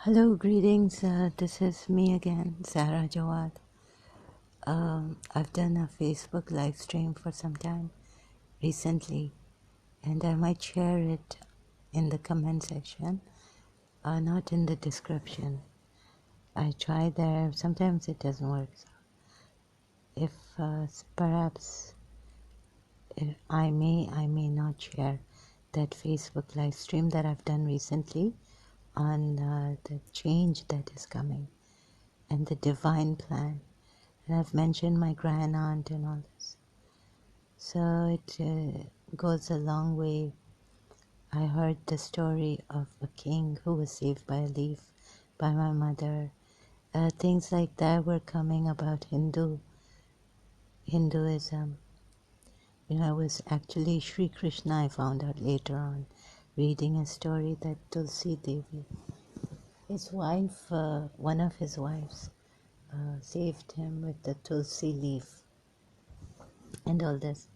Hello, greetings. This is me again, Sarah Jawad. I've done a Facebook live stream for some time recently, and I might share it in the comment section, not in the description. I try there, sometimes it doesn't work. So if perhaps if I may not share that Facebook live stream that I've done recently on the change that is coming and the divine plan. And I've mentioned my grand aunt and all this. So it goes a long way. I heard the story of a king who was saved by a leaf by my mother. Things like that were coming about Hinduism. You know, it was actually Sri Krishna, I found out later on, reading a story that Tulsi Devi, his wife, one of his wives, saved him with the Tulsi leaf and all this.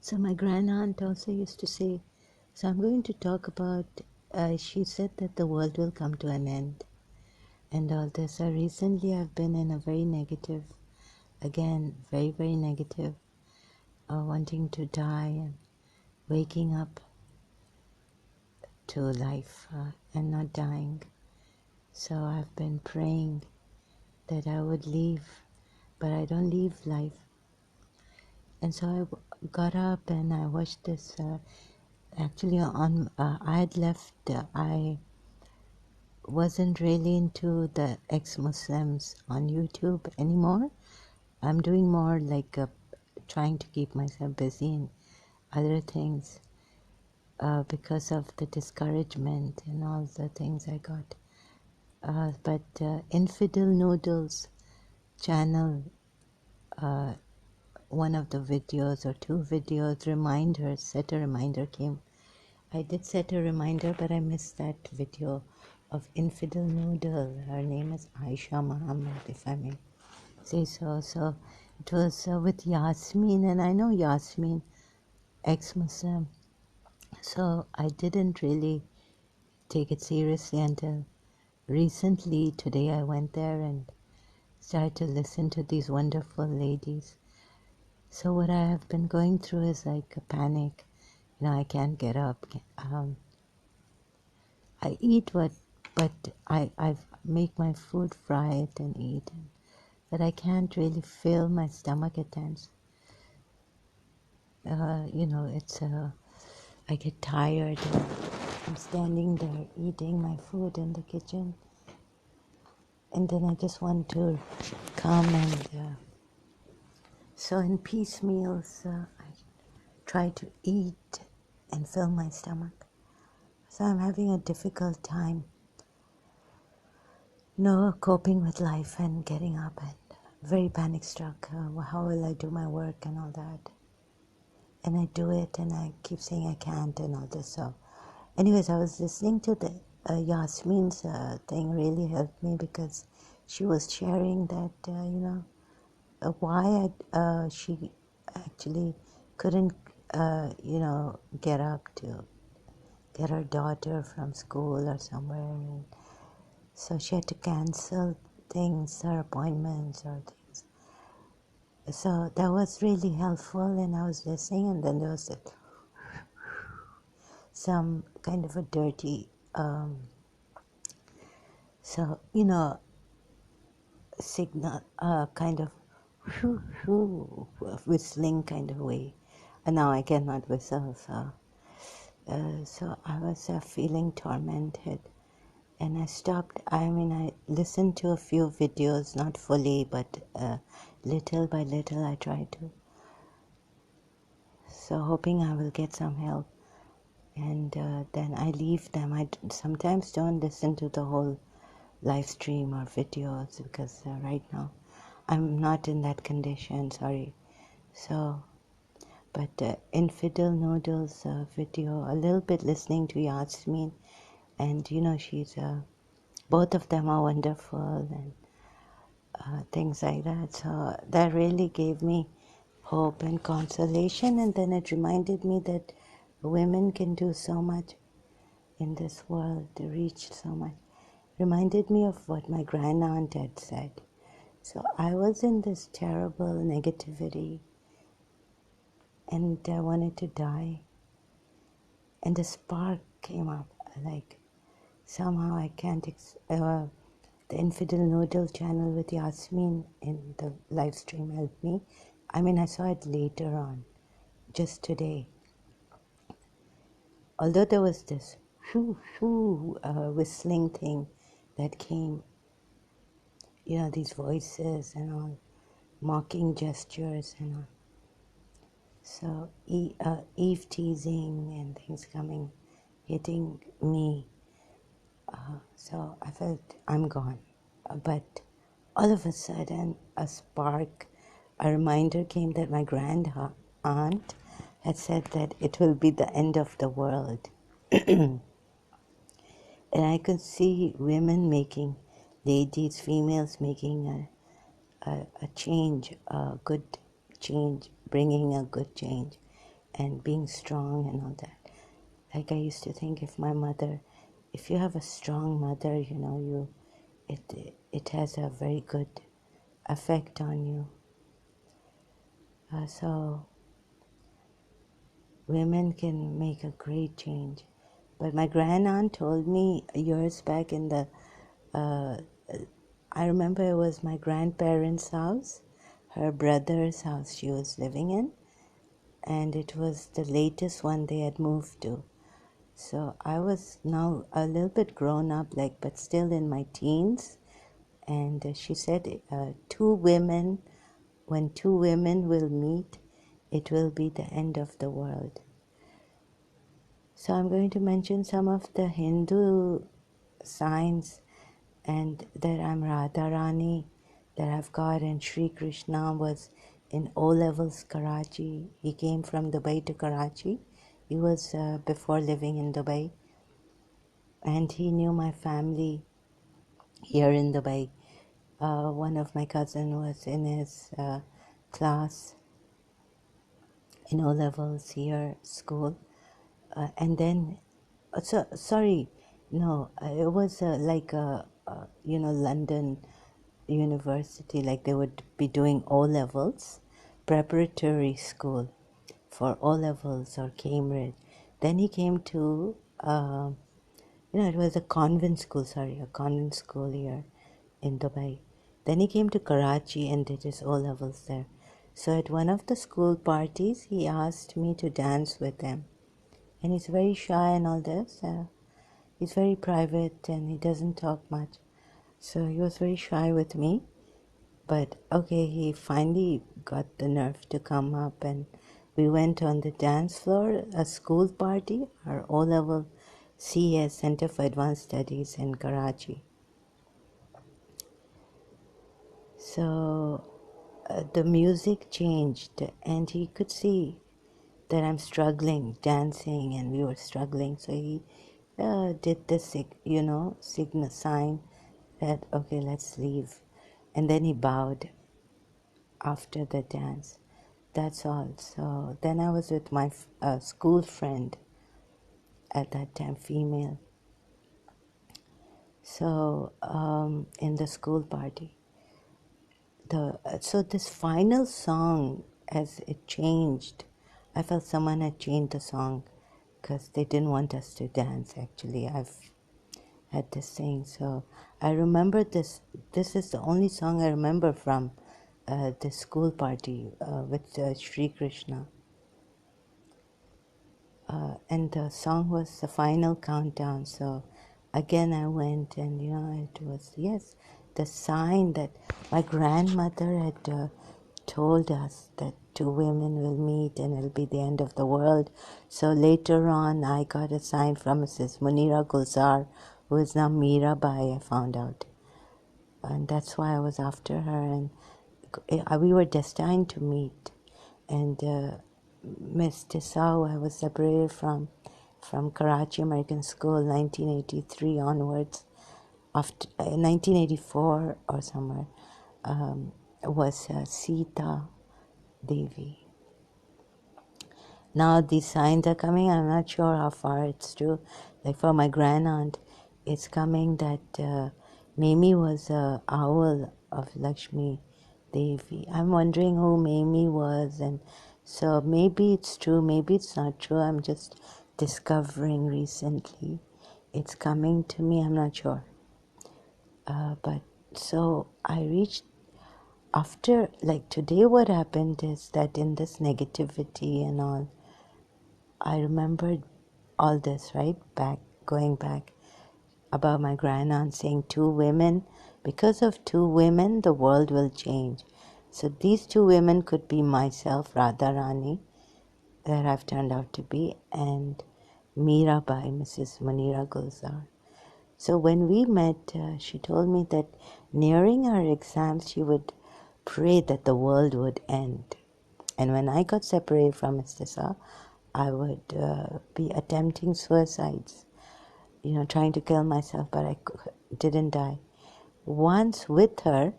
So my grand aunt also used to say, so I'm going to talk about, she said that the world will come to an end and all this. So recently I've been in a very negative, again, very, very negative, wanting to die and waking up to life and not dying. So I've been praying that I would leave, but I don't leave life. And so I got up and I watched this, actually I had left, I wasn't really into the ex-Muslims on YouTube anymore. I'm doing more like trying to keep myself busy in other things because of the discouragement and all the things I got. But Infidel Noodles channel, one of the videos or two videos, reminders, set a reminder came. I did set a reminder, but I missed that video of Infidel Noodle. Her name is Aisha Muhammad, if I may say so. So it was with Yasmin, and I know Yasmin, ex-Muslim. So I didn't really take it seriously until recently. Today I went there and started to listen to these wonderful ladies. So what I have been going through is like a panic. You know, I can't get up. I eat but I make my food, fry it and eat. But I can't really feel my stomach at times. You know, I get tired. I'm standing there eating my food in the kitchen. And then I just want to come and, so in piecemeals, I try to eat and fill my stomach. So I'm having a difficult time, you know, coping with life and getting up and very panic struck. How will I do my work and all that? And I do it and I keep saying I can't and all this. So anyways, I was listening to the Yasmin's thing really helped me because she was sharing that, you know, why she actually couldn't, you know, get up to get her daughter from school or somewhere. And so she had to cancel things, her appointments or things. So that was really helpful and I was listening and then there was some kind of a dirty, so, you know, signal, kind of whistling kind of way. And now I cannot whistle, so I was feeling tormented. And I stopped, I mean, I listened to a few videos, not fully, but little by little I tried to. So hoping I will get some help. And then I leave them. I sometimes don't listen to the whole live stream or videos because right now I'm not in that condition, sorry. So, but Infidel Noodles video, a little bit listening to Yasmin, and you know, she's, both of them are wonderful and things like that. So that really gave me hope and consolation, and then it reminded me that women can do so much in this world to reach so much. reminded me of what my grandaunt had said. So I was in this terrible negativity and I wanted to die. And the spark came up, like somehow I can't, the Infidel Noodle channel with Yasmin in the live stream helped me. I mean, I saw it later on, just today. Although there was this shoo shoo whistling thing that came, you know, these voices and all, mocking gestures and all. So Eve teasing and things coming, hitting me. So I felt I'm gone. But all of a sudden, a spark, a reminder came that my grand aunt had said that it will be the end of the world. And I could see women making, ladies, females making a change, a good change, bringing a good change and being strong and all that. Like I used to think if you have a strong mother, you know, it has a very good effect on you. So women can make a great change. But my grandaunt told me years back I remember it was my grandparents' house, her brother's house she was living in, and it was the latest one they had moved to. So I was now a little bit grown up, like, but still in my teens. And she said, when two women will meet, it will be the end of the world. So I'm going to mention some of the Hindu signs, and that I'm Radharani, that I've got, and Sri Krishna was in O-levels Karachi. He came from Dubai to Karachi. He was before living in Dubai, and he knew my family here in Dubai. One of my cousin was in his class in O-levels here, school. And then, sorry, no, it was London University, like they would be doing O-levels, preparatory school for O-levels or Cambridge. Then he came to, it was a convent school here in Dubai. Then he came to Karachi and did his O-levels there. So at one of the school parties, he asked me to dance with him. And he's very shy and all this. He's very private and he doesn't talk much. So he was very shy with me. But okay, he finally got the nerve to come up and we went on the dance floor, a school party, our O-level CS, Center for Advanced Studies in Karachi. So the music changed and he could see that I'm struggling, dancing, and we were struggling. So he did the signal sign that, okay, let's leave. And then he bowed after the dance. That's all. So then I was with my school friend at that time, female. So in the school party. So this final song, as it changed, I felt someone had changed the song because they didn't want us to dance. Actually, I've had this thing. So I remember this. This is the only song I remember from the school party with Sri Krishna. And the song was the final countdown. So again I went and, it was, yes, the sign that my grandmother had told us that two women will meet and it'll be the end of the world. So later on I got a sign from Mrs. Munira Gulzar, who is now Mirabai, I found out. And that's why I was after her, and we were destined to meet. And Miss Tisau, I was separated from Karachi American School 1983 onwards. After 1984 or somewhere, was Sita Devi. Now these signs are coming. I'm not sure how far it's true. Like for my grandaunt, it's coming that Mimi was a owl of Lakshmi Devi. I'm wondering who Mimi was, and so maybe it's true, maybe it's not true. I'm just discovering recently. It's coming to me, I'm not sure. But so I reached after, like today, what happened is that in this negativity and all, I remembered all this, right? Going back about my grandaunt saying 2 women, because of 2 women, the world will change. So these 2 women could be myself, Radharani, that I've turned out to be, and Mirabai, Mrs. Munira Gulzar. So when we met, she told me that nearing her exams, she would pray that the world would end. And when I got separated from Istisa, I would be attempting suicides, trying to kill myself, but I didn't die. Once with her,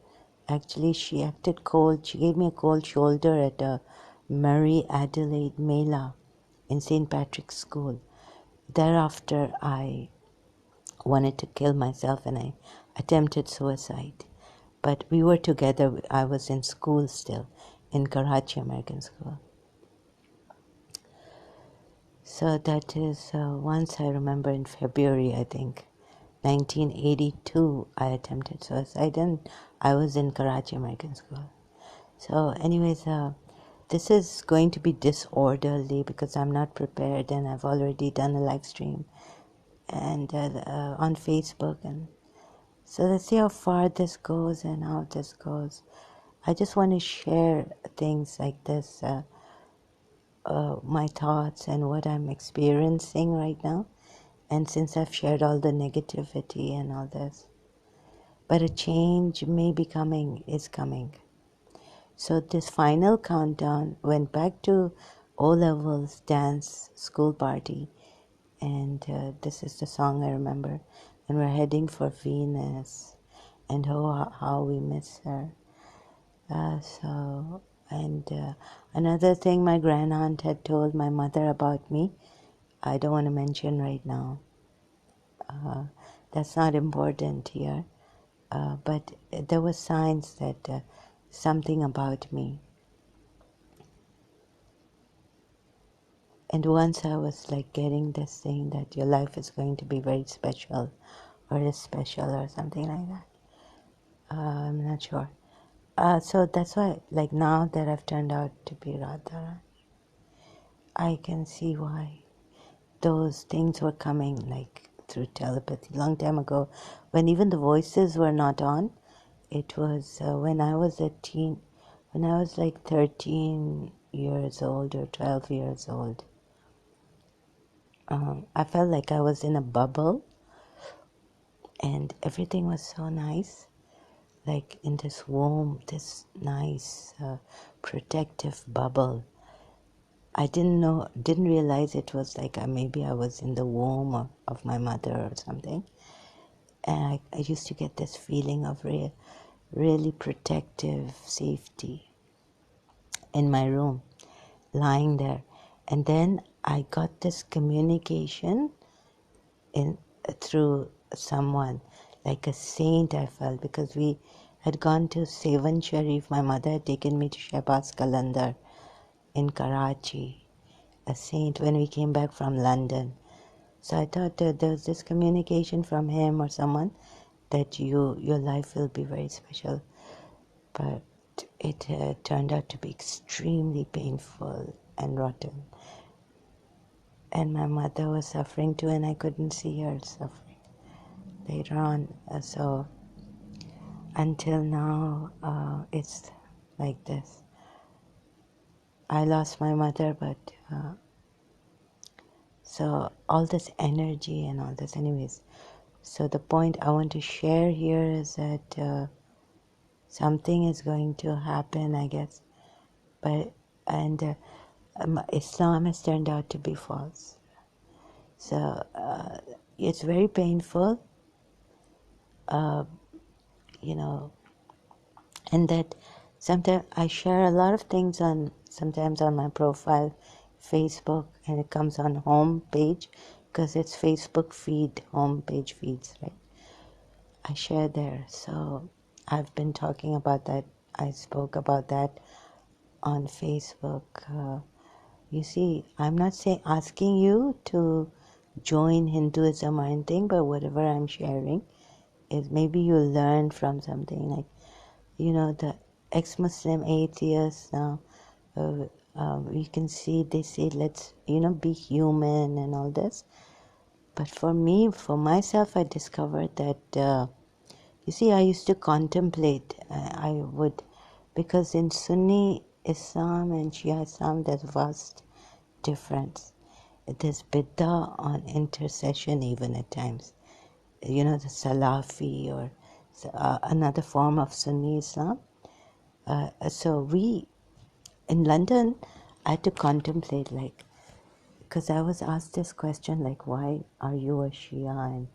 actually, she acted cold. She gave me a cold shoulder at a Mary Adelaide Mela in St. Patrick's School. Thereafter, I wanted to kill myself and I attempted suicide. But we were together. I was in school still, in Karachi American School. So that is once I remember in February, I think, 1982, I attempted suicide and I was in Karachi American School. So anyways, this is going to be disorderly because I'm not prepared and I've already done a live stream and on Facebook, and so let's see how far this goes and how this goes. I just want to share things like this, my thoughts and what I'm experiencing right now. And since I've shared all the negativity and all this, but a change may be coming, is coming. So this final countdown went back to O-levels dance school party, and this is the song I remember. And we're heading for Venus, and how we miss her. Another thing my grandaunt had told my mother about me, I don't want to mention right now. That's not important here. But there were signs that something about me. And once I was like getting this thing that your life is going to be very special or is special or something like that. I'm not sure. So that's why, like now that I've turned out to be Radha, I can see why those things were coming like through telepathy. Long time ago, when even the voices were not on, it was when I was when I was like 13 years old or 12 years old. I felt like I was in a bubble and everything was so nice, like in this warm, this nice protective bubble. I didn't realize it was like maybe I was in the womb of my mother or something. And I used to get this feeling of really protective safety in my room, lying there. And then I got this communication through someone, like a saint I felt, because we had gone to Sevan Sharif. My mother had taken me to Shehbaz Qalandar in Karachi, a saint, when we came back from London. So I thought that there was this communication from him or someone that your life will be very special. But it turned out to be extremely painful and rotten. And my mother was suffering too, and I couldn't see her suffering later on. So until now, it's like this. I lost my mother, but so all this energy and all this, anyways. So the point I want to share here is that something is going to happen, I guess. But Islam has turned out to be false. So it's very painful, and that sometimes I share a lot of things sometimes on my profile, Facebook, and it comes on home page, because it's Facebook feed, homepage feeds, right? I share there. So I've been talking about that. I spoke about that on Facebook. You see, I'm not saying asking you to join Hinduism or anything, but whatever I'm sharing is maybe you'll learn from something. Like, the ex-Muslim atheists now, you can see they say, let's, be human and all this. But for me, for myself, I discovered that, you see, I used to contemplate. I would, because in Sunni Islam and Shia Islam, there's vast difference. There's bid'ah on intercession even at times. The Salafi or another form of Sunni Islam. So in London, I had to contemplate, like, because I was asked this question, like, why are you a Shia and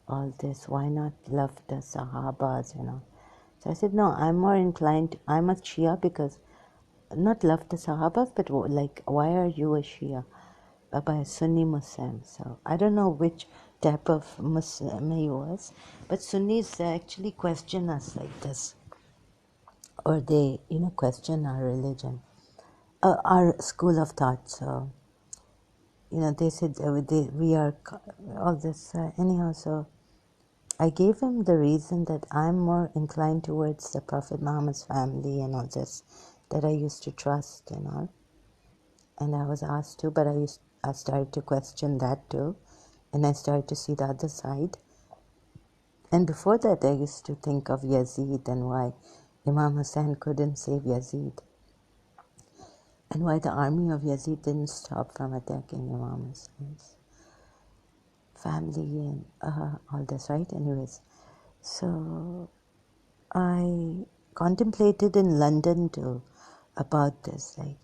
all this? Why not love the Sahabas, So I said, no, I'm more inclined, I'm a Shia because, not love the Sahabas, but like, why are you a Shia? By a Sunni Muslim. So I don't know which type of Muslim he was, but Sunnis actually question us like this, or they, question our religion, our school of thought. So, they said we are all this anyhow. So I gave him the reason that I'm more inclined towards the Prophet Muhammad's family and all this, that I used to trust and all. And I was asked to, but I started to question that too, and I started to see the other side. And before that, I used to think of Yazid and why Imam Hussein couldn't save Yazid, and why the army of Yazid didn't stop from attacking Imam Hussein's family and all this, right? Anyways, so I contemplated in London too about this, like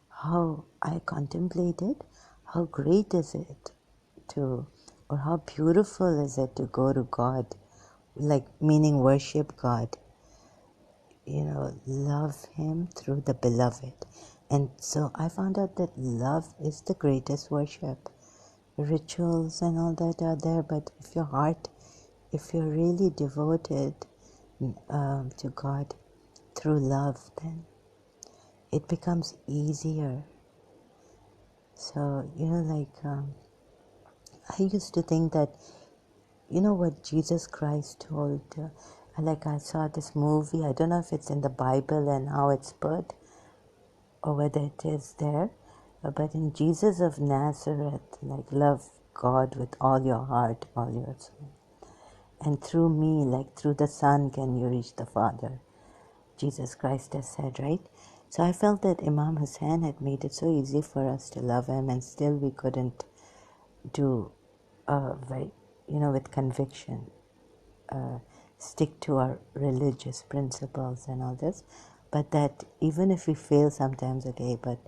how I contemplated how great is it to, or how beautiful is it to go to God, like meaning worship God, love Him through the beloved. And so I found out that love is the greatest worship. Rituals and all that are there, but if your heart, if you're really devoted to God through love, then it becomes easier. So, I used to think that, what Jesus Christ told, like I saw this movie, I don't know if it's in the Bible and how it's put, or whether it is there, but in Jesus of Nazareth, like love God with all your heart, all your soul. And through me, like through the Son, can you reach the Father. Jesus Christ has said, right? So I felt that Imam Hussein had made it so easy for us to love him, and still we couldn't do, with conviction, stick to our religious principles and all this. But that even if we fail sometimes, okay, but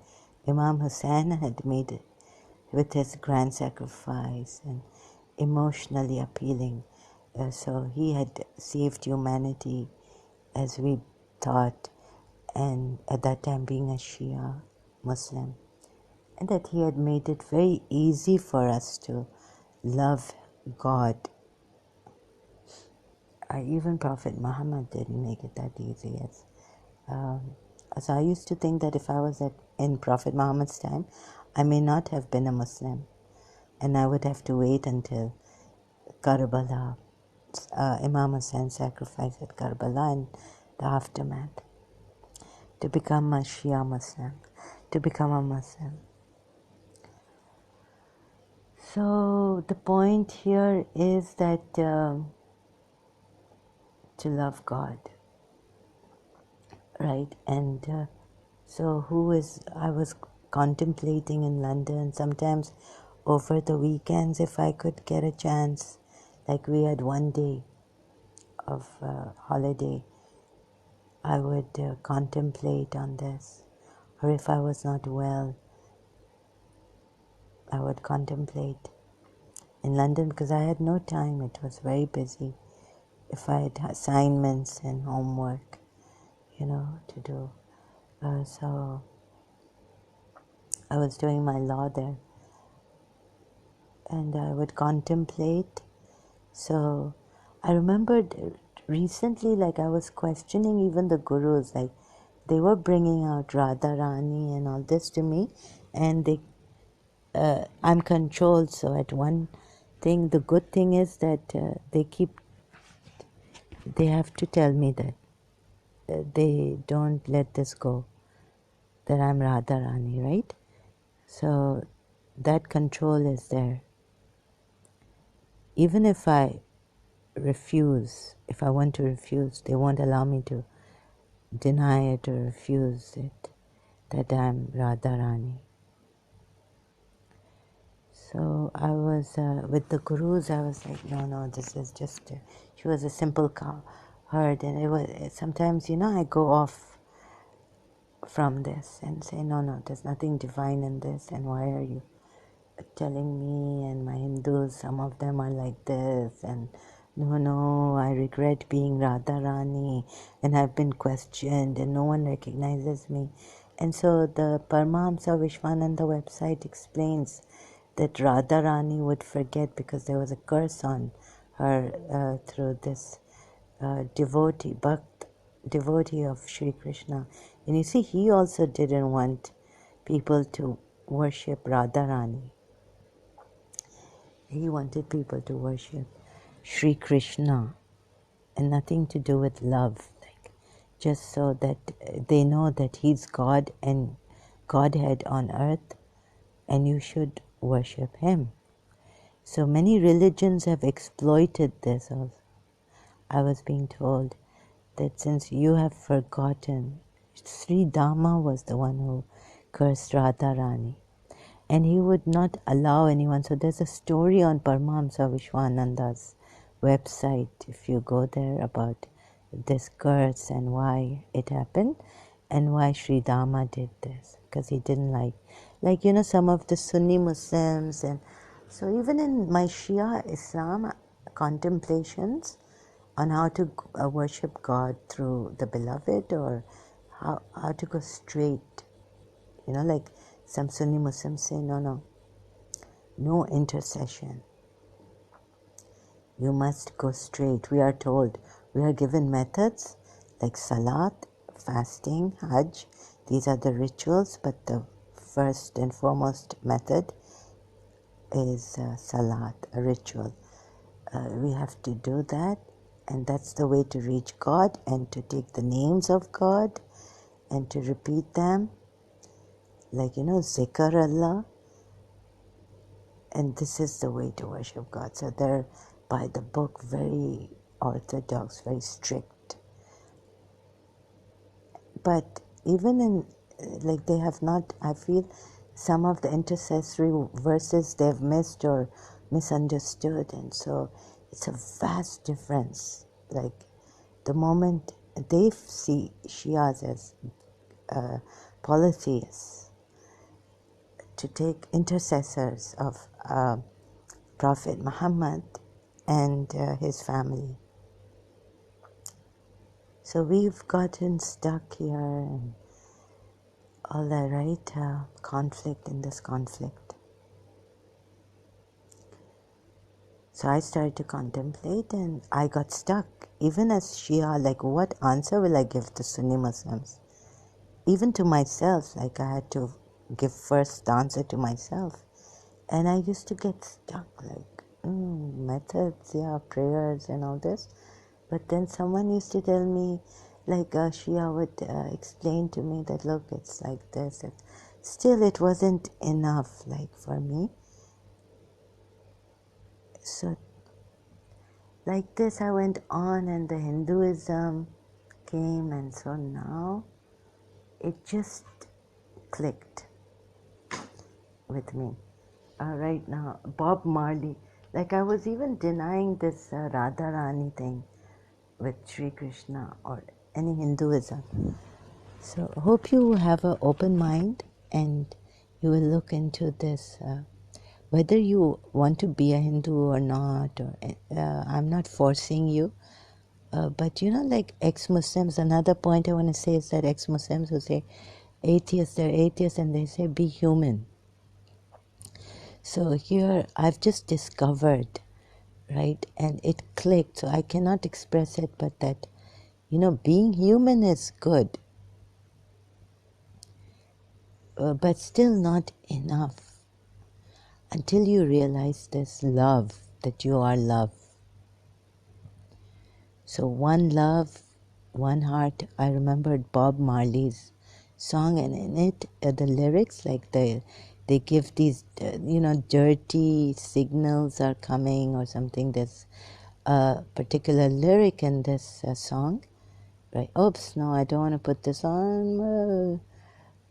Imam Hussein had made it with his grand sacrifice and emotionally appealing. So he had saved humanity as we thought, and at that time being a Shia Muslim, and that he had made it very easy for us to love God. Even Prophet Muhammad didn't make it that easy. So I used to think that if I was in Prophet Muhammad's time, I may not have been a Muslim, and I would have to wait until Karbala, Imam Hussein's sacrifice at Karbala and the aftermath, to become a Shia Muslim, to become a Muslim. So the point here is that to love God, right? And so I was contemplating in London, sometimes over the weekends, if I could get a chance, like we had one day of holiday, I would contemplate on this. Or if I was not well, I would contemplate in London, because I had no time. It was very busy. If I had assignments and homework, to do. So I was doing my law there. and I would contemplate. So I remembered recently, like I was questioning even the gurus, like they were bringing out Radharani and all this to me, and I'm controlled. So at one thing, the good thing is that they have to tell me that they don't let this go, that I'm Radharani, right? So that control is there. Even if I refuse, if I want to refuse, they won't allow me to deny it or refuse it, that I'm Radharani. So I was, with the gurus, I was like, no, this is just, she was a simple cow herd, and it was, sometimes, I go off from this and say, no, there's nothing divine in this, and why are you telling me and my Hindus, some of them are like this, and no, I regret being Radharani, and I've been questioned, and no one recognizes me. And so the Paramahamsa Vishwananda website explains that Radharani would forget because there was a curse on her through this devotee of Sri Krishna. And you see, he also didn't want people to worship Radharani. He wanted people to worship Sri Krishna and nothing to do with love, like just so that they know that he's God and Godhead on earth, and you should worship him. So many religions have exploited this also. I was being told that since you have forgotten, Sri Dhamma was the one who cursed Radharani, and he would not allow anyone. So there's a story on Paramahamsa Vishwananda's website, if you go there, about this curse and why it happened and why Sri Dhamma did this, because he didn't like some of the Sunni Muslims. And so even in my Shia Islam contemplations on how to worship God through the beloved, or how to go straight, like some Sunni Muslims say, no intercession. You must go straight. We are told, we are given methods like Salat, fasting, Hajj. These are the rituals, but the first and foremost method is Salat, a ritual. We have to do that, and that's the way to reach God, and to take the names of God and to repeat them, like, Zikr Allah. And this is the way to worship God. So they're, by the book, very orthodox, very strict. But even in, like, they have not, I feel, some of the intercessory verses they've missed or misunderstood. And so it's a vast difference. Like, the moment they see Shias as polytheists, to take intercessors of Prophet Muhammad and his family. So we've gotten stuck here and all that, right? Conflict in this conflict. So I started to contemplate, and I got stuck. Even as Shia, like, what answer will I give to Sunni Muslims? Even to myself, like, I had to give first the answer to myself. And I used to get stuck, like, methods, yeah, prayers and all this. But then someone used to tell me, like, Shia would explain to me that, look, it's like this. And still, it wasn't enough, like, for me. So, like this, I went on, and the Hinduism came, and so now it just clicked with me. Right now, Bob Marley, like, I was even denying this Radharani thing with Sri Krishna or any Hinduism. So I hope you have an open mind and you will look into this, whether you want to be a Hindu or not, or I'm not forcing you. But like ex-Muslims, another point I want to say is that ex-Muslims who say atheists, they're atheists, and they say be human. So here I've just discovered, right? And it clicked. So I cannot express it, but that, being human is good, but still not enough until you realize this love, that you are love. So one love, one heart. I remembered Bob Marley's song, and in it, the lyrics, like they give these, dirty signals are coming or something. There's a particular lyric in this song, right? Oops, no, I don't want to put this on.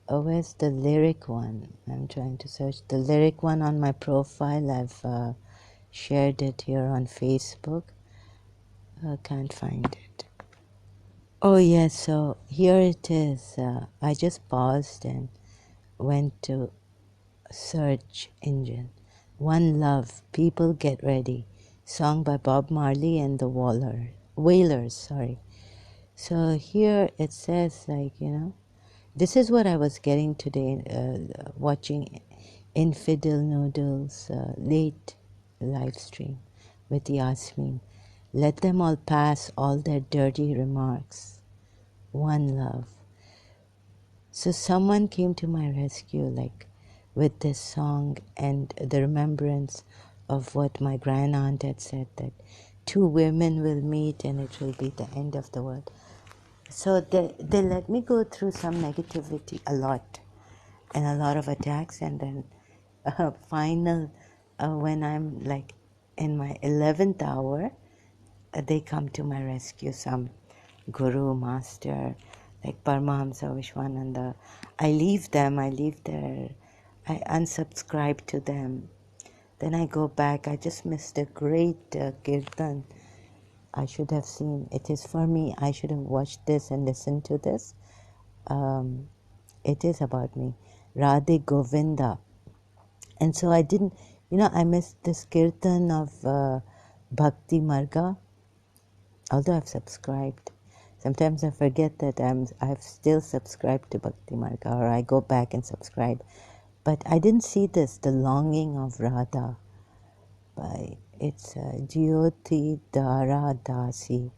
Where's the lyric one? I'm trying to search the lyric one on my profile. I've shared it here on Facebook. I can't find it. Oh, yes, so here it is. I just paused and went to search engine. One Love, People Get Ready, song by Bob Marley and the Wailers, sorry. So here it says, this is what I was getting today, watching Infidel Noodles late live stream with Yasmin. Let them all pass all their dirty remarks. One love. So someone came to my rescue, like with this song and the remembrance of what my grandaunt had said, that two women will meet and it will be the end of the world. So they let me go through some negativity, a lot, and a lot of attacks, and then final, when I'm like in my 11th hour, they come to my rescue, some guru, master, like Paramahamsa Vishwananda. I leave there, I unsubscribe to them. Then I go back, I just missed a great kirtan. I should have seen, it is for me, I should have watched this and listened to this. Um, it is about me. Radhe Govinda. And so I didn't, I missed this kirtan of Bhakti Marga, although I've subscribed. Sometimes I forget that I've still subscribed to Bhakti Marga, or I go back and subscribe. But I didn't see this, The Longing of Radha, by, it's Jyoti Dara Dasi.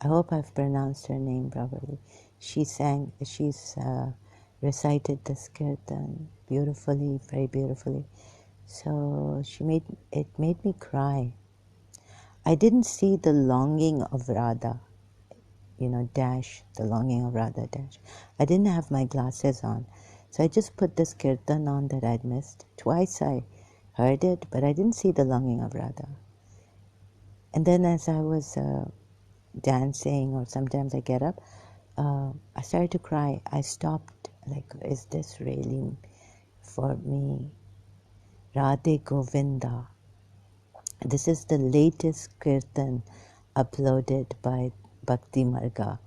I hope I've pronounced her name properly. She's recited this kirtan beautifully, very beautifully. So it made me cry. I didn't see the longing of Radha, dash, the longing of Radha, dash. I didn't have my glasses on. So I just put this kirtan on that I'd missed. Twice I heard it, but I didn't see the longing of Radha. And then as I was dancing, or sometimes I get up, I started to cry. I stopped, like, is this really for me? Radhe Govinda. This is the latest kirtan uploaded by Bhakti Marga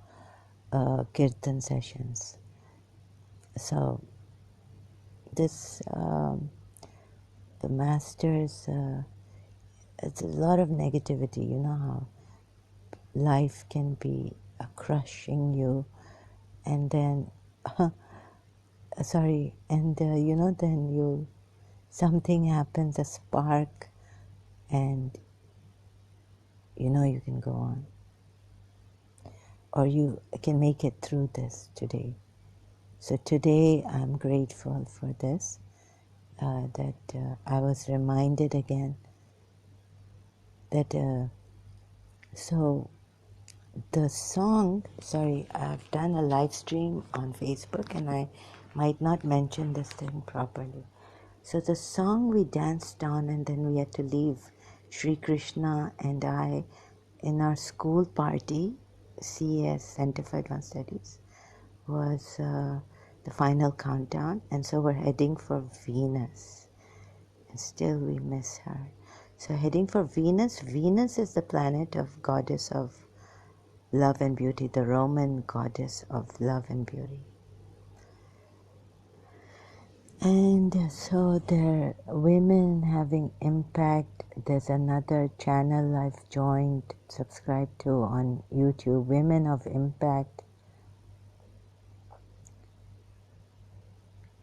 kirtan sessions. So this, the masters, it's a lot of negativity. You know how life can be crushing you, and then, then something happens, a spark, and you can go on. Or you can make it through this today. So today I'm grateful for this, that I was reminded again that, so the song, sorry, I've done a live stream on Facebook and I might not mention this thing properly. So the song we danced on, and then we had to leave, Sri Krishna and I, in our school party, CES, Center for Advanced Studies, was the final countdown, and so we're heading for Venus, and still we miss her. So heading for Venus. Venus is the planet of goddess of love and beauty, the Roman goddess of love and beauty. And so there are women having impact. There's another channel I've joined, subscribed to on YouTube, Women of Impact.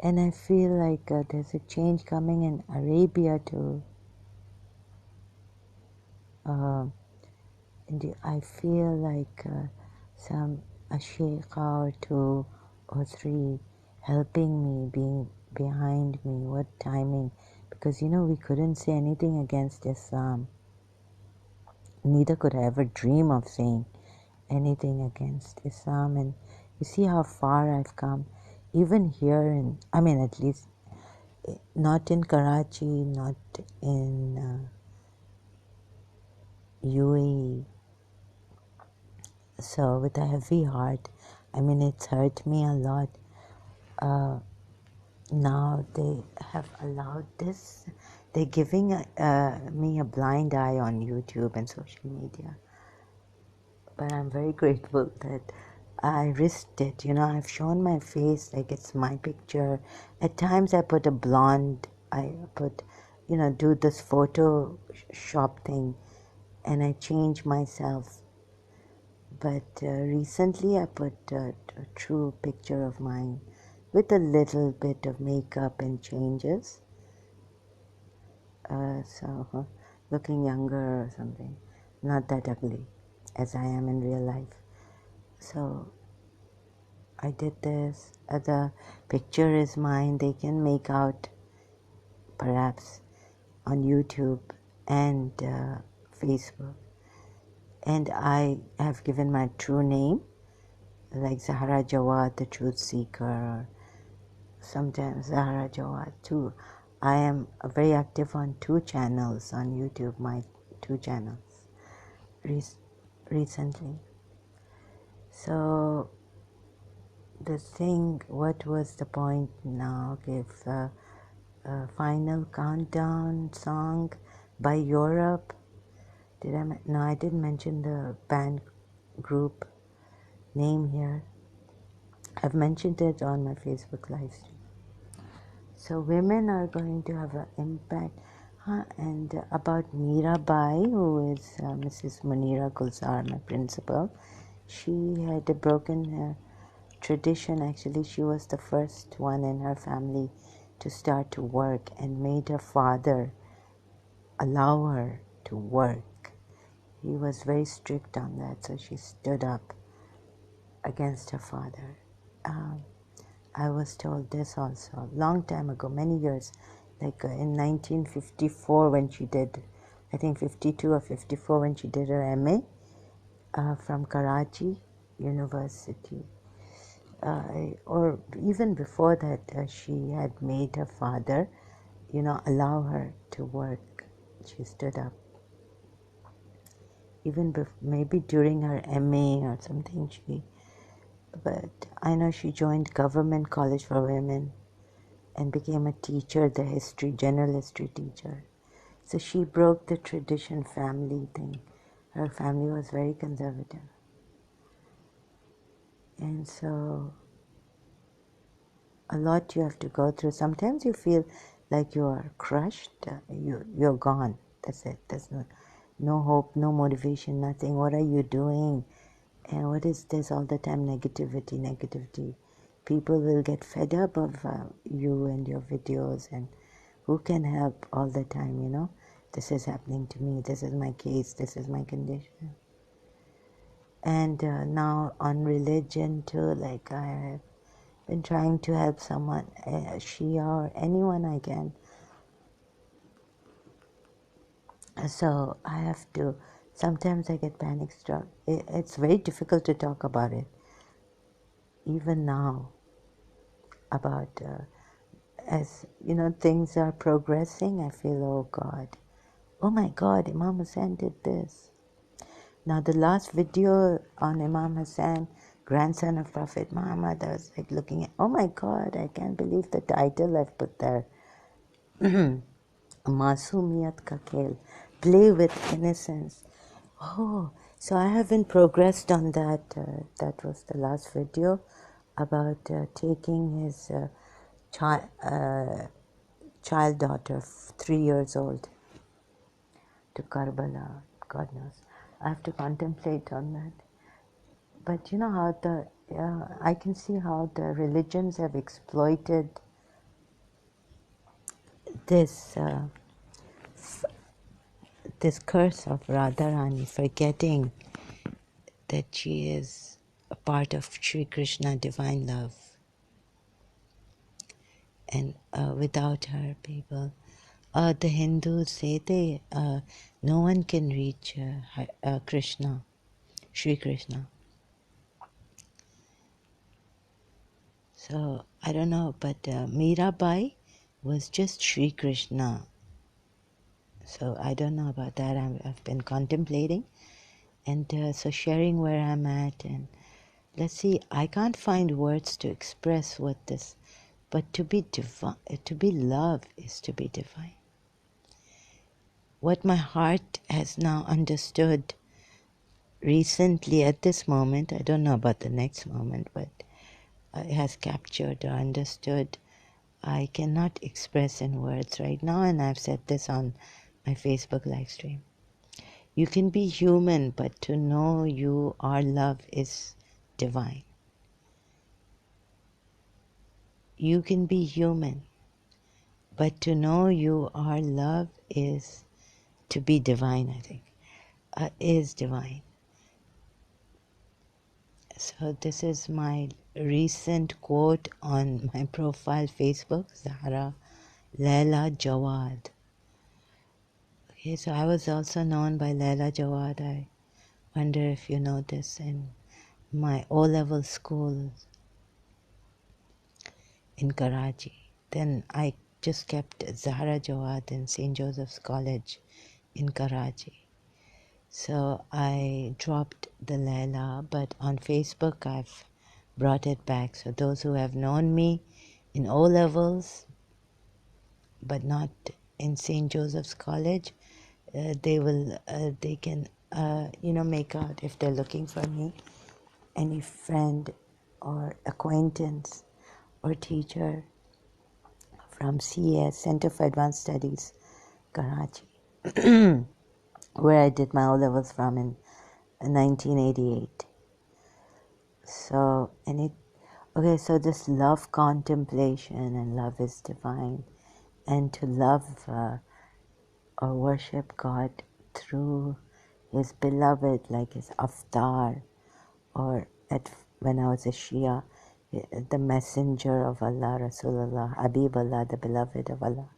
And I feel like there's a change coming in Arabia too. Uh, and I feel like some a sheikh or two or three helping me, being behind me. What timing? Because we couldn't say anything against Islam. Neither could I ever dream of saying anything against Islam. And you see how far I've come. Even here at least not in Karachi, not in UAE. So with a heavy heart, it's hurt me a lot. Now they have allowed this. They're giving me a blind eye on YouTube and social media. But I'm very grateful that I risked it. I've shown my face like it's my picture. At times I put a blonde, I put, do this Photoshop thing and I change myself. But recently I put a true picture of mine with a little bit of makeup and changes. So looking younger or something. Not that ugly as I am in real life. So I did this. The picture is mine. They can make out perhaps on YouTube and Facebook. And I have given my true name, like Zahra Jawad, the Truth Seeker, or sometimes Zahra Jawad too. I am very active on 2 channels on YouTube, my 2 channels recently. So the thing, what was the point now? Give final countdown song by Europe. No, I didn't mention the band group name here. I've mentioned it on my Facebook live stream. So women are going to have an impact. And about Mirabai, who is Mrs. Munira Gulzar, my principal, she had a broken tradition. Actually, she was the first one in her family to start to work and made her father allow her to work. He was very strict on that, so she stood up against her father. I was told this also a long time ago, many years, like in 1954 when she did, I think 52 or 54 when she did her MA from Karachi University. Or even before that, she had made her father, allow her to work. She stood up. Even maybe during her MA or something, but I know she joined Government College for Women and became a teacher, the general history teacher. So she broke the tradition family thing. Her family was very conservative. And so a lot you have to go through. Sometimes you feel like you are crushed, you're gone. That's it. There's no hope, no motivation, nothing. What are you doing? And what is this all the time? Negativity. People will get fed up of you and your videos, and who can help all the time, This is happening to me, this is my case, this is my condition. And now on religion too, like I have been trying to help someone, Shia or anyone I can. So I have to, sometimes I get panic struck. It's very difficult to talk about it, even now, about as things are progressing. I feel, oh my God, Imam Hussein did this. Now the last video on Imam Hussein, grandson of Prophet Muhammad, I was like looking at, oh my God, I can't believe the title I've put there. Masumiyat Ka Khel, play with innocence. Oh, so I haven't progressed on that. That was the last video about taking his child daughter, 3 years old, to Karbala. God knows. I have to contemplate on that. But you know how I can see how the religions have exploited this this curse of Radharani, forgetting that she is a part of Sri Krishna divine love, and without her, people, the Hindus say no one can reach Krishna, Sri Krishna. So I don't know, but Mirabai was just Sri Krishna. So I don't know about that. I've been contemplating, and so sharing where I'm at, and let's see. I can't find words to express what this, but to be divine, to be love is to be divine. What my heart has now understood recently at this moment, I don't know about the next moment, but it has captured or understood. I cannot express in words right now, and I've said this on my Facebook live stream. You can be human, but to know you are love is divine. You can be human, but to know you are love is to be divine, I think, is divine. So this is my recent quote on my profile Facebook, Zahra Laila Jawad. Okay, so I was also known by Laila Jawad. I wonder if you know this. In my O-level school in Karachi. Then I just kept Zahra Jawad in St. Joseph's College in Karachi. So I dropped the Laila, but on Facebook I've brought it back. So those who have known me in O-levels, but not in St. Joseph's College, they can, make out if they're looking for me. Any friend or acquaintance or teacher from CES, Center for Advanced Studies, Karachi, where I did my O-levels from in 1988. So, so this love contemplation, and love is divine, and to love or worship God through His beloved, like His avatar, or when I was a Shia, the messenger of Allah, Rasulullah, Habibullah, the beloved of Allah,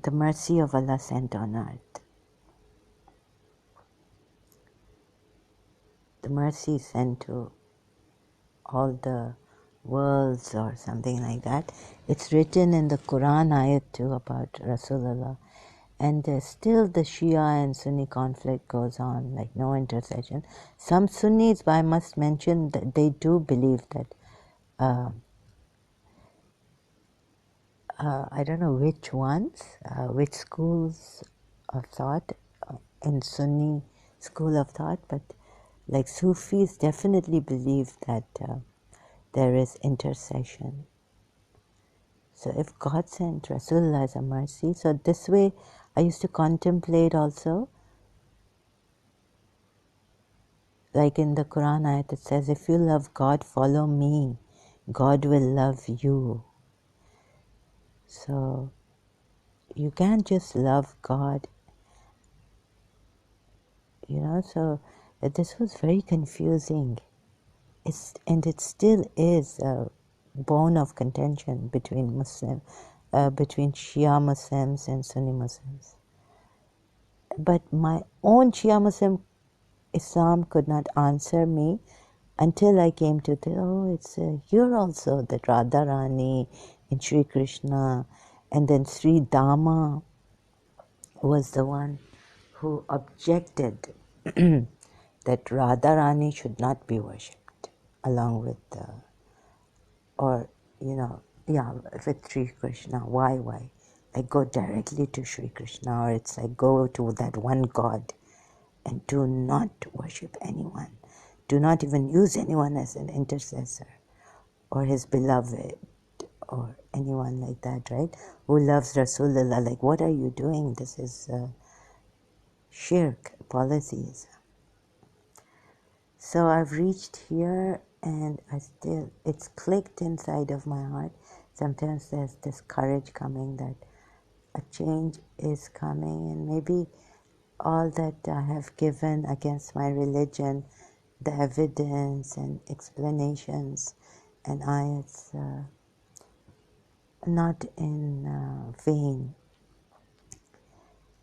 the mercy of Allah sent on earth. The mercy sent to all the worlds or something like that. It's written in the Quran ayat too about Rasulullah. And still the Shia and Sunni conflict goes on, like no intercession. Some Sunnis, but I must mention that they do believe that, I don't know which ones, which schools of thought in Sunni school of thought, but like Sufis definitely believe that there is intercession. So if God sent Rasulullah as a mercy, so this way I used to contemplate also, like in the Quran ayat it says, if you love God, follow me, God will love you. So you can't just love God, so this was very confusing. And it still is a bone of contention between between Shia Muslims and Sunni Muslims. But my own Shia Muslim Islam could not answer me until I came to you're also the Radharani in Sri Krishna, and then Sri Dama was the one who objected that Radharani should not be worshipped along with with Sri Krishna. Why? I go directly to Sri Krishna, or it's like go to that one God and do not worship anyone. Do not even use anyone as an intercessor or his beloved or anyone like that, right? Who loves Rasulullah. Like, what are you doing? This is shirk, polytheism. So I've reached here, and it's clicked inside of my heart sometimes there's this courage coming that a change is coming, and maybe all that I have given against my religion, the evidence and explanations and ayats, not in vain.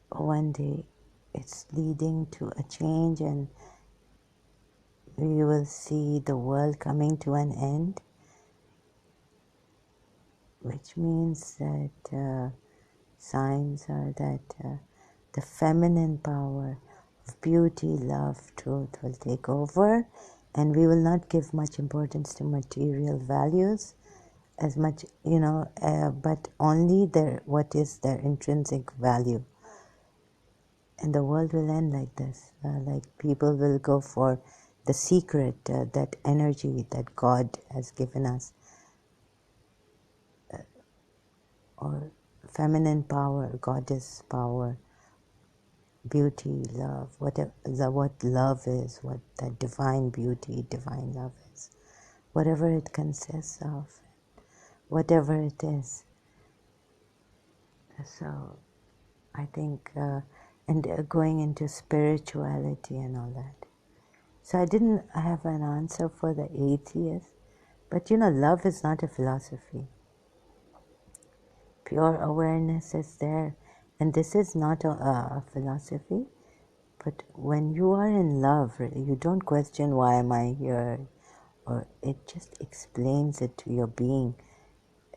One day it's leading to a change, and we will see the world coming to an end, which means that signs are that the feminine power of beauty, love, truth will take over, and we will not give much importance to material values as much, but only what is their intrinsic value. And the world will end like this. Like people will go for the secret, that energy that God has given us, or feminine power, goddess power, beauty, love, what love is, what that divine beauty, divine love is, whatever it consists of, whatever it is. So I think, and going into spirituality and all that. So I didn't have an answer for the atheist, but love is not a philosophy. Pure awareness is there, and this is not a philosophy. But when you are in love, you don't question why am I here, or it just explains it to your being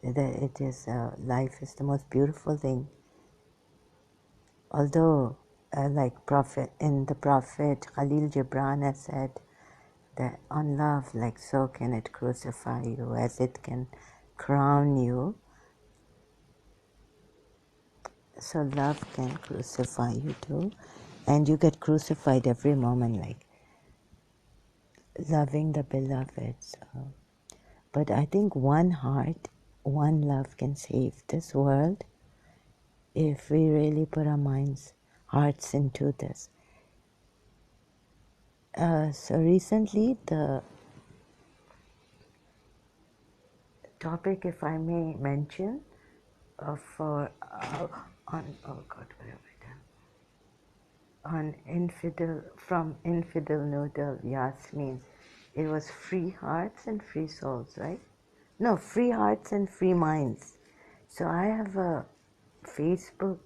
that it is life is the most beautiful thing. Although, like the Prophet Khalil Gibran has said that on love, like so can it crucify you as it can crown you. So love can crucify you too, and you get crucified every moment, like loving the beloved. So. But I think one heart, one love can save this world if we really put our hearts into this. So recently, the topic, if I may mention, on oh God, what have I done? On from Infidel Noodle Yasmin, it was free hearts and free souls, right? No, free hearts and free minds. So I have a Facebook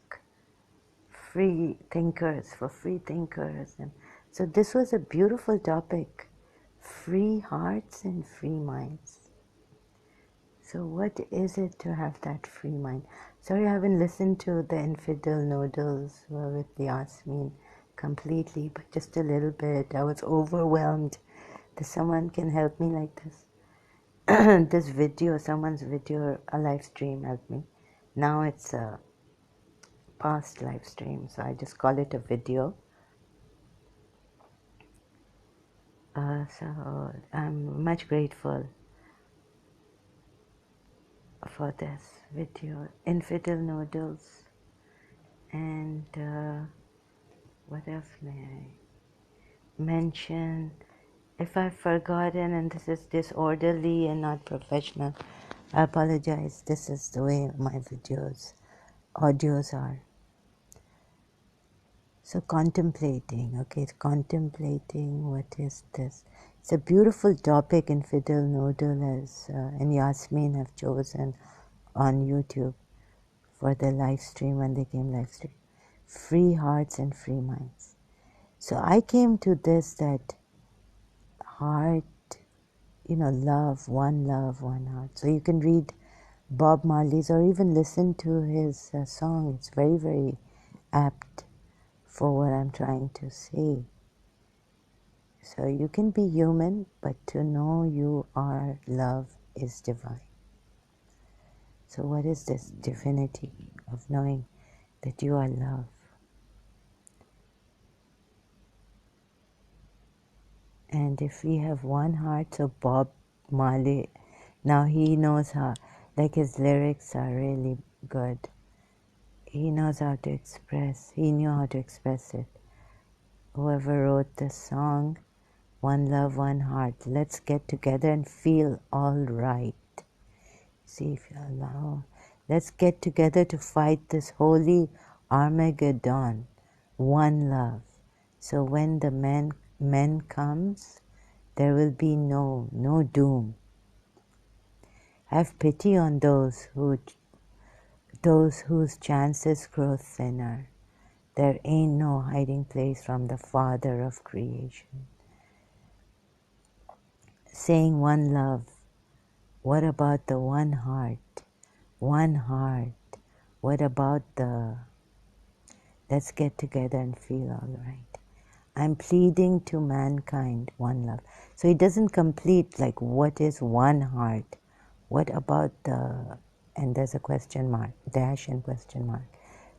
free thinkers for free thinkers, and so this was a beautiful topic, free hearts and free minds. So what is it to have that free mind? Sorry, I haven't listened to the Infidel Noodles with Yasmin completely, but just a little bit. I was overwhelmed that someone can help me like this. This video, someone's video, a live stream helped me. Now it's a past live stream, so I just call it a video. So I'm much grateful for this video, Infidel Noodles, and what else may I mention? If I've forgotten and this is disorderly and not professional, I apologize. This is the way my audios are. So contemplating, contemplating what is this. It's a beautiful topic Infidel Noodle and Yasmin have chosen on YouTube for the live stream when they came live stream. Free hearts and free minds. So I came to this that heart, love, one heart. So you can read Bob Marley's or even listen to his song. It's very, very apt for what I'm trying to say. So you can be human, but to know you are love is divine. So what is this divinity of knowing that you are love? And if we have one heart, so Bob Marley, now he knows how, like his lyrics are really good. He knows how to express, he knew how to express it. Whoever wrote the song, One Love, One Heart, let's get together and feel all right. See if you allow. Let's get together to fight this holy Armageddon. One love. So when the men comes, there will be no doom. Have pity on those whose chances grow thinner. There ain't no hiding place from the Father of creation. Saying one love, what about the one heart? One heart. What about the let's get together and feel all right? I'm pleading to mankind, one love. So it doesn't complete like what is one heart? What about the, and there's a question mark, dash and question mark.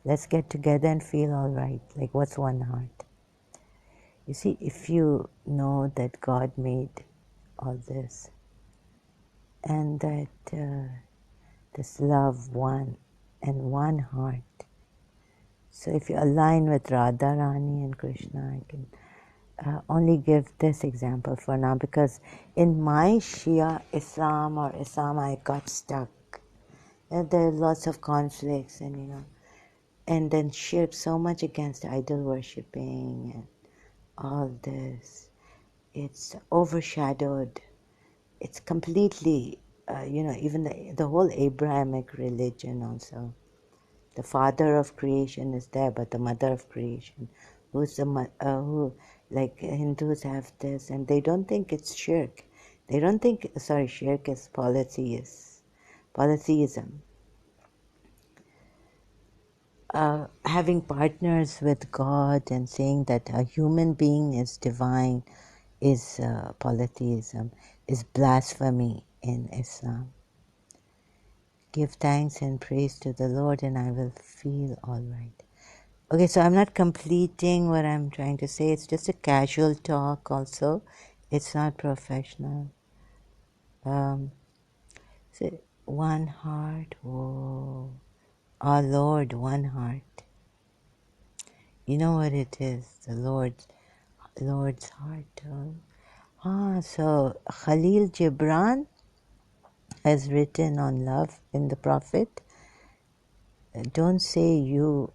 Let's get together and feel all right. Like what's one heart? You see, if you know that God made all this and that this love one and one heart. So if you align with Radharani and Krishna, I can only give this example for now because in my Shia Islam or Islam I got stuck. There are lots of conflicts and then shirk so much against idol worshipping and all this. It's overshadowed. It's completely, even the whole Abrahamic religion also. The father of creation is there, but the mother of creation, who like Hindus have this, and they don't think it's shirk. They don't think shirk is polytheism. Having partners with God and saying that a human being is divine is polytheism, is blasphemy in Islam. Give thanks and praise to the Lord and I will feel all right. Okay, so I'm not completing what I'm trying to say. It's just a casual talk also. It's not professional. So one heart, whoa. Our Lord, one heart. You know what it is, the Lord's heart. So Khalil Gibran has written on love in the Prophet. Don't say you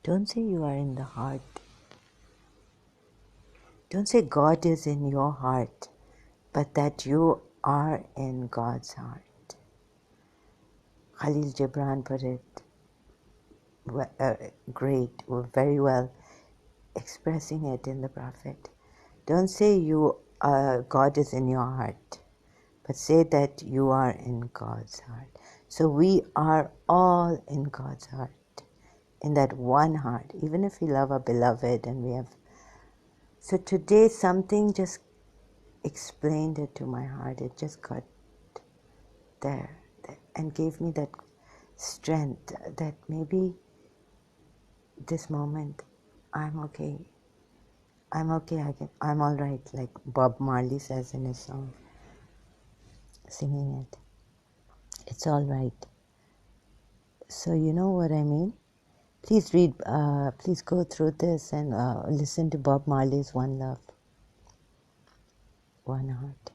are in the heart. Don't say God is in your heart, but that you are in God's heart. Khalil Gibran put it great, very well, expressing it in the Prophet. Don't say God is in your heart, but say that you are in God's heart. So we are all in God's heart, in that one heart, even if we love our beloved and we have. So today something just explained it to my heart. It just got there and gave me that strength that maybe this moment I'm okay. I'm okay. I'm all right, like Bob Marley says in his song, singing it. It's all right. So you know what I mean? Please read, please go through this and listen to Bob Marley's One Love, One Heart.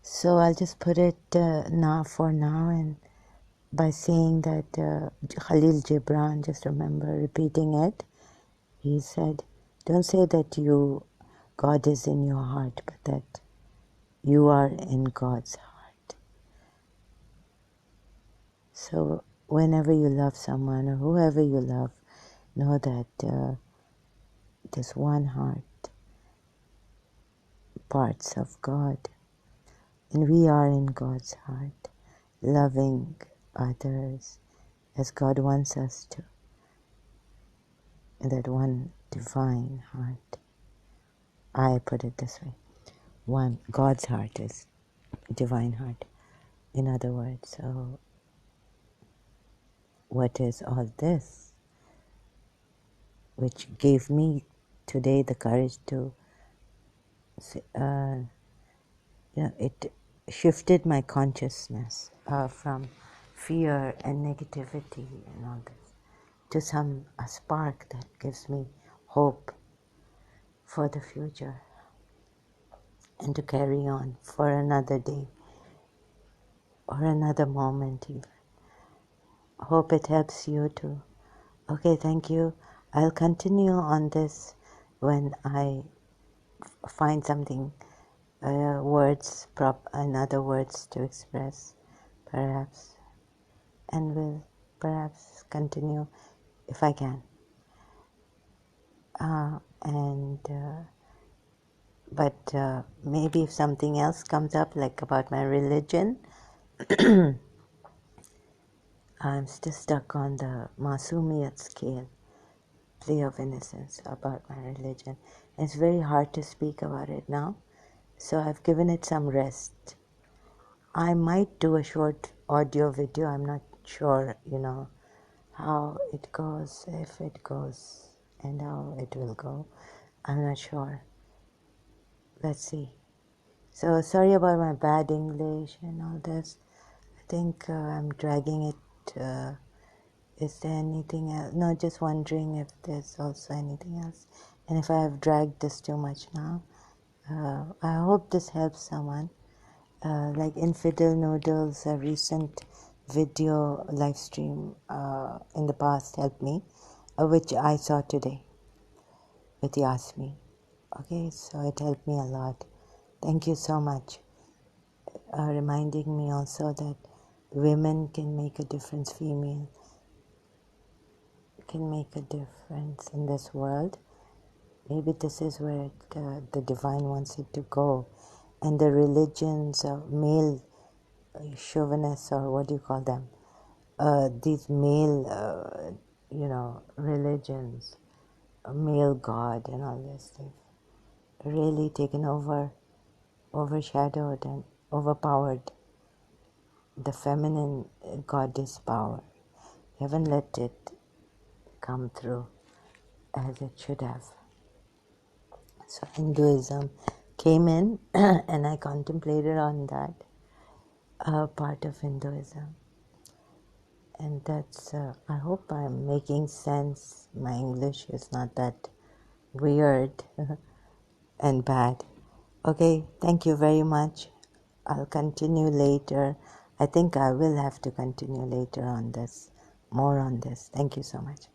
So I'll just put it now and by saying that Khalil Gibran, just remember repeating it, he said, don't say that God is in your heart, but that you are in God's heart. So whenever you love someone or whoever you love, know that there's one heart, parts of God, and we are in God's heart, loving others as God wants us to, in that one divine heart. I put it this way. One, God's heart is divine heart, in other words. So what is all this, which gave me today the courage to, it shifted my consciousness from fear and negativity and all this to a spark that gives me hope for the future and to carry on for another day or another moment even. Hope it helps you too. Okay, thank you. I'll continue on this when I find something, another words to express, perhaps, and will perhaps continue if I can. But maybe if something else comes up, like about my religion, I'm still stuck on the Masumiyat scale, play of innocence, about my religion. And it's very hard to speak about it now, so I've given it some rest. I might do a short audio video. I'm not sure, how it goes, if it goes, and how it will go. I'm not sure. Let's see. So sorry about my bad English and all this. I think I'm dragging it. Is there anything else? No, just wondering if there's also anything else. And if I have dragged this too much now. I hope this helps someone. Like Infidel Noodles, a recent video live stream in the past helped me, which I saw today with Yasmi. Okay, so it helped me a lot. Thank you so much. Reminding me also that women can make a difference, female can make a difference in this world. Maybe this is where the divine wants it to go. And the religions of male chauvinists, or what do you call them? These male, religions, male God and all this, they've really taken over, overshadowed and overpowered the feminine goddess power. They haven't let it come through as it should have. So Hinduism came in and I contemplated on that part of Hinduism. And that's, I hope I'm making sense. My English is not that weird and bad. Okay, thank you very much. I'll continue later. I think I will have to continue later on this, more on this. Thank you so much.